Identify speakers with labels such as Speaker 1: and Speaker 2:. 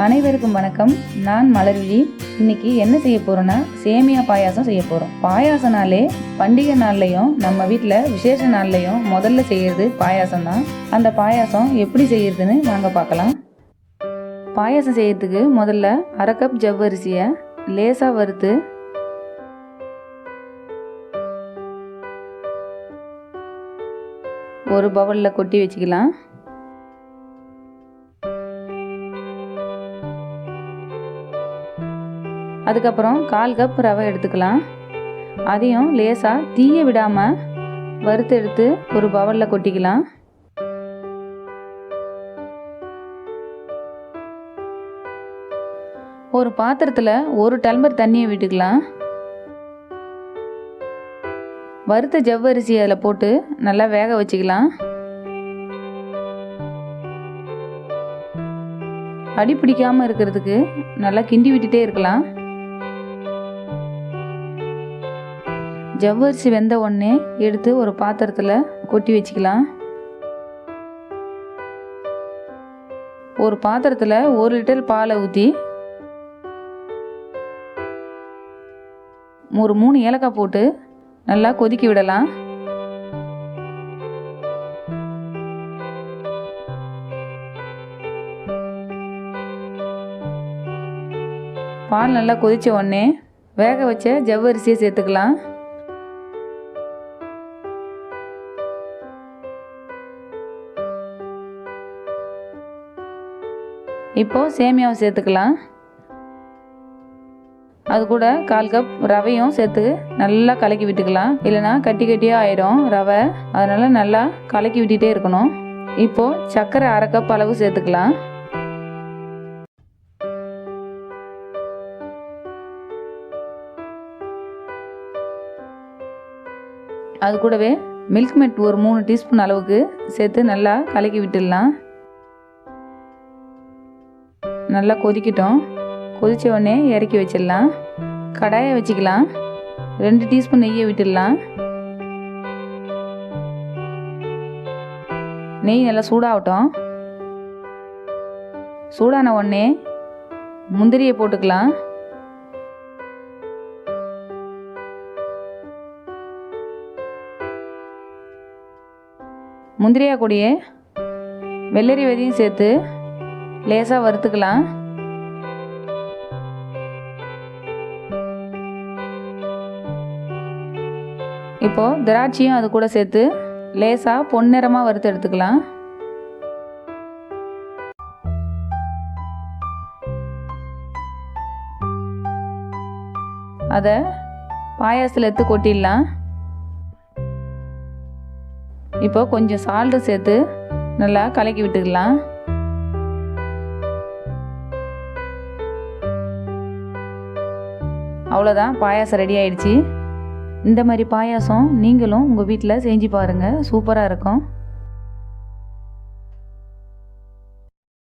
Speaker 1: அனைவருக்கும் வணக்கம். நான் மலர்விழி. இன்னைக்கு என்ன செய்ய போறோம்னா சேமியா பாயாசம் செய்ய போறோம். பாயாசனாலே பண்டிகை நாள்லையும் நம்ம வீட்டில் விசேஷ நாள்லையும் முதல்ல செய்யறது பாயாசம் தான். அந்த பாயாசம் எப்படி செய்யறதுன்னு வாங்க பார்க்கலாம். பாயாசம் செய்யறதுக்கு முதல்ல 1/2 கப் ஜவ்வரிசியை லேசாக வறுத்து ஒரு பவுலில் கொட்டி வச்சுக்கலாம். அதுக்கப்புறம் 1/4 கப் ரவை எடுத்துக்கலாம். அதையும் லேசாக தீய விடாமல் வறுத்து எடுத்து ஒரு பவுலில் கொட்டிக்கலாம். ஒரு பாத்திரத்தில் 1 டம்ளர் தண்ணியை விட்டுக்கலாம். வறுத்த ஜவ்வரிசி அதில் போட்டு நல்லா வேக வச்சுக்கலாம். அடி பிடிக்காமல் இருக்கிறதுக்கு நல்லா கிண்டி விட்டுட்டே இருக்கலாம். ஜவ்வரிசி வெந்த உடனே எடுத்து ஒரு பாத்திரத்தில் கொட்டி வச்சுக்கலாம். ஒரு பாத்திரத்தில் 1 லிட்டர் பாலை ஊற்றி ஒரு 3 ஏலக்காய் போட்டு நல்லா கொதிக்க விடலாம். பால் நல்லா கொதித்த உடனே வேக வச்ச ஜவ்வரிசியை சேர்த்துக்கலாம். இப்போ சேமியாவை சேர்த்துக்கலாம். அது கூட 1/4 கப் ரவையும் சேர்த்து நல்லா கலக்கி விட்டுக்கலாம். இல்லைனா கட்டி கட்டியாக ஆயிடும் ரவை, அதனால நல்லா கலக்கி விட்டுட்டே இருக்கணும். இப்போ சர்க்கரை 1/2 கப் அளவு சேர்த்துக்கலாம். அது கூடவே மில்க் மெட் ஒரு 3 டீஸ்பூன் அளவுக்கு சேர்த்து நல்லா கலக்கி விட்டுடலாம். நல்லா கொதிக்கட்டும். கொதித்த உடனே இறக்கி வச்சிடலாம். கடாயை வச்சுக்கலாம். 2 டீஸ்பூன் நெய்யை விட்டுடலாம். நெய் நல்லா சூடாகட்டும். சூடான உடனே முந்திரியை போட்டுக்கலாம். முந்திரியா கூடயே வெள்ளரி விதையும் சேர்த்து லேசாக வறுத்துக்கலாம். இப்போ திராட்சையும் அது கூட சேர்த்து லேசாக பொன்னிறமாக வறுத்து எடுத்துக்கலாம். அதை பாயாசத்தில் எடுத்து கொட்டிடலாம். இப்போ கொஞ்சம் சால்ட்டு சேர்த்து நல்லா கலக்கி விட்டுக்கலாம். அவ்வளோதான், பாயாசம் ரெடி ஆயிடுச்சு. இந்த மாதிரி பாயாசம் நீங்களும் உங்கள் வீட்டில் செஞ்சு பாருங்கள், சூப்பராக இருக்கும்.